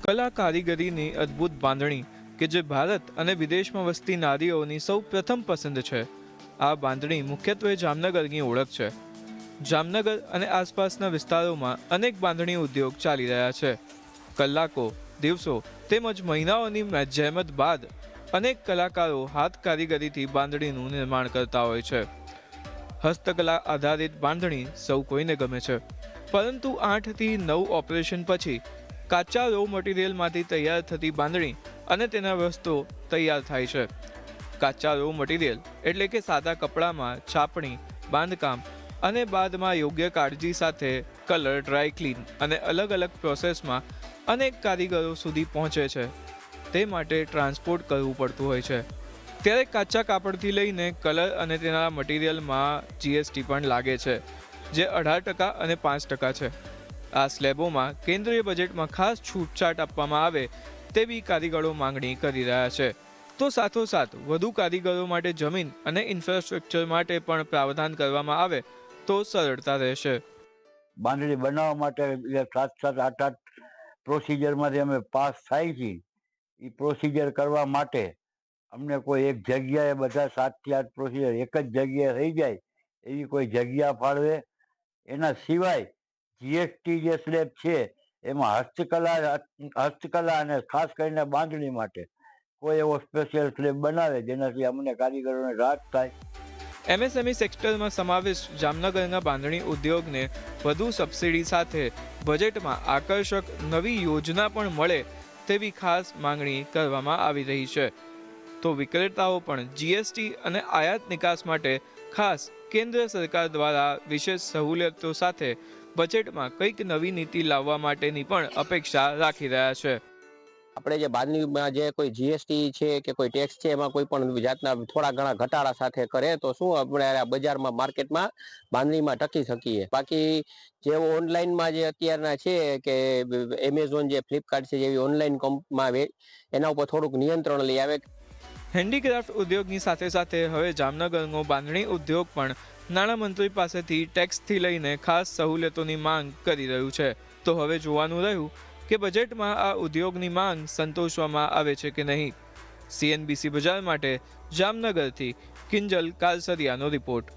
કલા કારીગરીની અદ્ભુત બાંધણી કે જે ભારત અને વિદેશમાં વસતી નારીઓની સૌ પ્રથમ પસંદ છે. આ બાંધણી મુખ્યત્વે જામનગરની ઓળખ છે. જામનગર અને આસપાસના વિસ્તારોમાં અનેક બાંધણી ઉદ્યોગ ચાલી રહ્યા છે. કલાકો, દિવસો તેમજ મહિનાઓની જહેમત બાદ અનેક કલાકારો હાથ કારીગરીથી બાંધણીનું નિર્માણ કરતા હોય છે. હસ્તકલા આધારિત બાંધણી સૌ કોઈને ગમે છે, પરંતુ 8 થી 9 ઓપરેશન પછી કાચા રો મટીરિયલમાંથી તૈયાર થતી બાંધણી અને તેના વસ્ત્રો તૈયાર થાય છે. કાચા રો મટીરિયલ એટલે કે સાદા કપડામાં છાપણી, બાંધકામ અને બાદમાં યોગ્ય કાળજી સાથે કલર, ડ્રાય ક્લીન અને અલગ અલગ પ્રોસેસમાં અનેક કારીગરો સુધી પહોંચે છે. તે માટે ટ્રાન્સપોર્ટ કરવું પડતું હોય છે. ત્યારે કાચા કાપડથી લઈને કલર અને તેના મટીરિયલમાં GST પણ લાગે છે, જે 18% અને 5% છે. આ સ્લેબોમાં કેન્દ્રીય બજેટમાં ખાસ છૂટછાટ આપવામાં આવે તેવી કારીગરો માંગણી કરી રહ્યા છે. તો સાથોસાથ વધુ કારીગરો માટે જમીન અને ઇન્ફ્રાસ્ટ્રક્ચર માટે પણ પ્રાવધાન કરવામાં આવે તો સરળતા રહેશે. બાંધણી બનાવવા માટે 7-7, 8-8 પ્રોસિજરમાંથી અમે પાસ થાય છીએ. એ પ્રોસિજર કરવા માટે અમને કોઈ એક જગ્યાએ બધા 7 થી 8 પ્રોસિજર એક જ જગ્યાએ થઈ જાય એવી કોઈ જગ્યા ફાળવે. એના સિવાય GST જે સ્લેબ છે એમાં હસ્તકલા અને ખાસ કરીને બાંધણી માટે કોઈ એવો સ્પેશિયલ સ્લેબ બનાવે જેનાથી અમને કારીગરોને રાહત થાય. MSME સેક્ટરમાં સમાવિષ્ટ જામનગરના બાંધણી ઉદ્યોગને વધુ સબસિડી સાથે બજેટમાં આકર્ષક નવી યોજના પણ મળે તેવી ખાસ માંગણી કરવામાં આવી રહી છે. તો વિક્રેતાઓ પણ GST અને આયાત નિકાસ માટે ખાસ કેન્દ્ર સરકાર દ્વારા વિશેષ સહુલિયતો સાથે બજેટમાં કંઈક નવી નીતિ લાવવા માટેની પણ અપેક્ષા રાખી રહ્યા છે. આપણે જે બાંધણીમાં જે કોઈ GST છે કે કોઈ ટેક્સ છે એમાં કોઈ પણ જાતના થોડા ઘણા ઘટાડા સાથે કરે તો શું આપણે બજારમાં માર્કેટમાં બાંધણીમાં ટકી શકીએ. બાકી જે ઓનલાઈનમાં જે અત્યારના છે કે એમેઝોન જે ફ્લિપકાર્ટ છે જેવી ઓનલાઈન કંપનીમાં એના ઉપર થોડુંક નિયંત્રણ લઈ આવે. હેન્ડીક્રાફ્ટ ઉદ્યોગની સાથે સાથે હવે જામનગરનો બાંધણી ઉદ્યોગ પણ નાણામંત્રી પાસેથી ટેક્સથી લઈને ખાસ સહુલિયતોની માંગ કરી રહ્યું છે. તો હવે જોવાનું રહ્યું કે બજેટમાં આ ઉદ્યોગની માંગ સંતોષવામાં આવે છે કે નહીં. CNBC બજાર માટે જામનગરથી કિંજલ કાલસરિયાનો રિપોર્ટ.